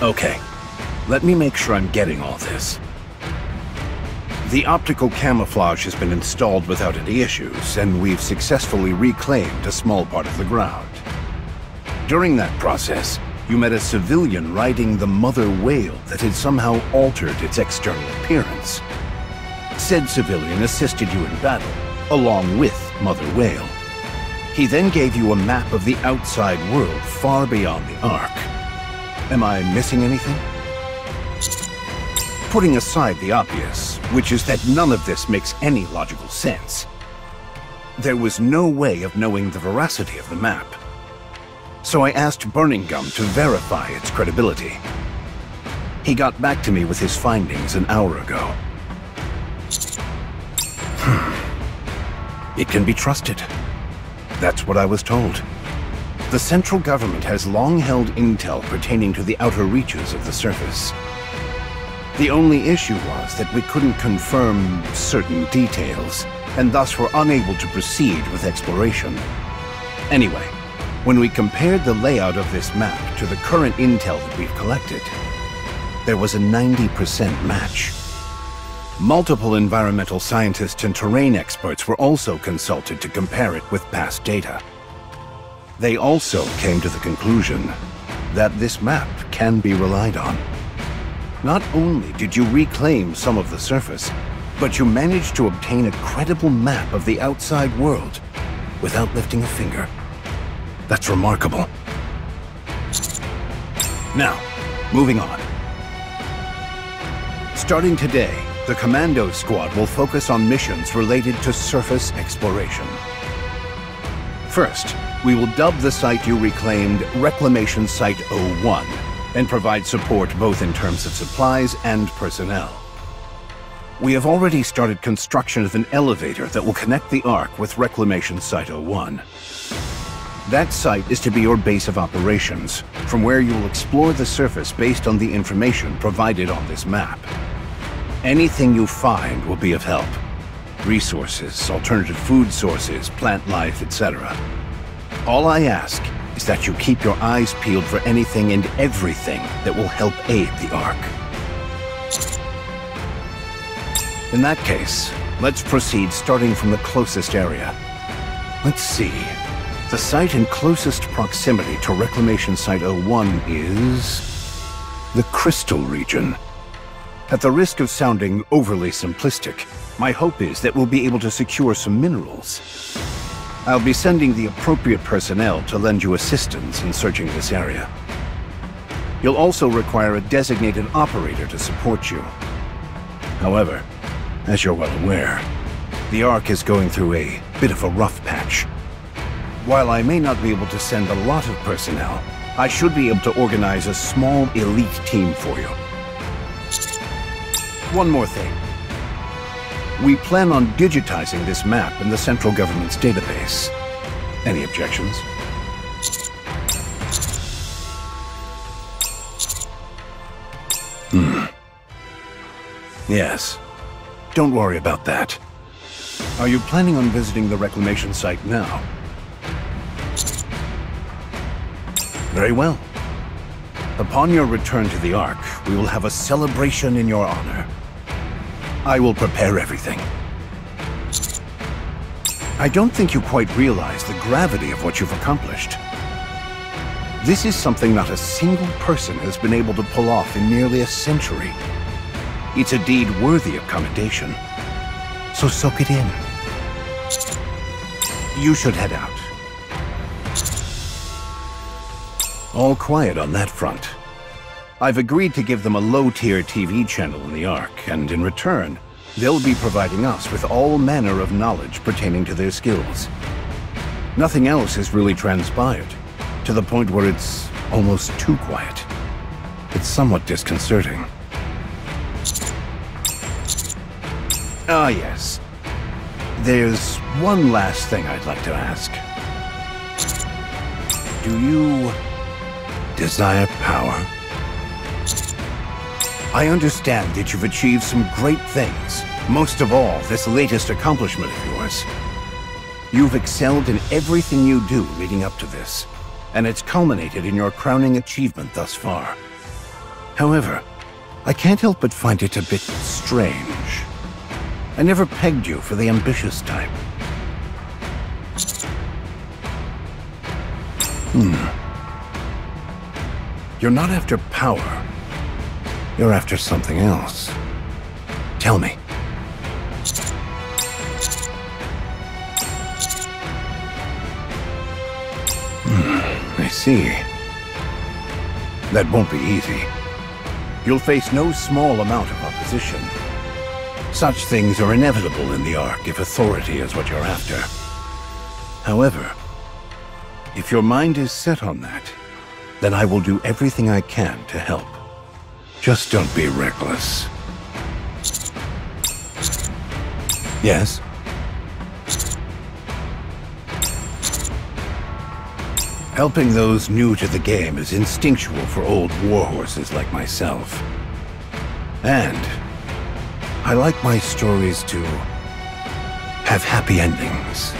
Okay, let me make sure I'm getting all this. The optical camouflage has been installed without any issues, and we've successfully reclaimed a small part of the ground. During that process, you met a civilian riding the mother whale that had somehow altered its external appearance. Said civilian assisted you in battle, along with Mother Whale. He then gave you a map of the outside world far beyond the Ark. Am I missing anything? Putting aside the obvious, which is that none of this makes any logical sense, there was no way of knowing the veracity of the map. So I asked Burning Gum to verify its credibility. He got back to me with his findings an hour ago. It can be trusted. That's what I was told. The central government has long held intel pertaining to the outer reaches of the surface. The only issue was that we couldn't confirm certain details, and thus were unable to proceed with exploration. Anyway, when we compared the layout of this map to the current intel that we've collected, there was a 90% match. Multiple environmental scientists and terrain experts were also consulted to compare it with past data. They also came to the conclusion that this map can be relied on. Not only did you reclaim some of the surface, but you managed to obtain a credible map of the outside world without lifting a finger. That's remarkable. Now, moving on. Starting today, the Commando Squad will focus on missions related to surface exploration. First, we will dub the site you reclaimed Reclamation Site 01 and provide support both in terms of supplies and personnel. We have already started construction of an elevator that will connect the Ark with Reclamation Site 01. That site is to be your base of operations, from where you will explore the surface based on the information provided on this map. Anything you find will be of help. Resources, alternative food sources, plant life, etc. All I ask is that you keep your eyes peeled for anything and everything that will help aid the Ark. In that case, let's proceed starting from the closest area. Let's see. The site in closest proximity to Reclamation Site 01 is the Crystal region. At the risk of sounding overly simplistic, my hope is that we'll be able to secure some minerals. I'll be sending the appropriate personnel to lend you assistance in searching this area. You'll also require a designated operator to support you. However, as you're well aware, the Ark is going through a bit of a rough patch. While I may not be able to send a lot of personnel, I should be able to organize a small elite team for you. One more thing. We plan on digitizing this map in the central government's database. Any objections? Yes. Don't worry about that. Are you planning on visiting the reclamation site now? Very well. Upon your return to the Ark, we will have a celebration in your honor. I will prepare everything. I don't think you quite realize the gravity of what you've accomplished. This is something not a single person has been able to pull off in nearly a century. It's a deed worthy of commendation. So soak it in. You should head out. All quiet on that front. I've agreed to give them a low-tier TV channel in the Ark, and in return, they'll be providing us with all manner of knowledge pertaining to their skills. Nothing else has really transpired, to the point where it's almost too quiet. It's somewhat disconcerting. Ah, yes. There's one last thing I'd like to ask. Do you desire power? I understand that you've achieved some great things, most of all, this latest accomplishment of yours. You've excelled in everything you do leading up to this, and it's culminated in your crowning achievement thus far. However, I can't help but find it a bit strange. I never pegged you for the ambitious type. You're not after power. You're after something else. Tell me. I see. That won't be easy. You'll face no small amount of opposition. Such things are inevitable in the Ark if authority is what you're after. However, if your mind is set on that, then I will do everything I can to help. Just don't be reckless. Yes? Helping those new to the game is instinctual for old warhorses like myself. And I like my stories to have happy endings.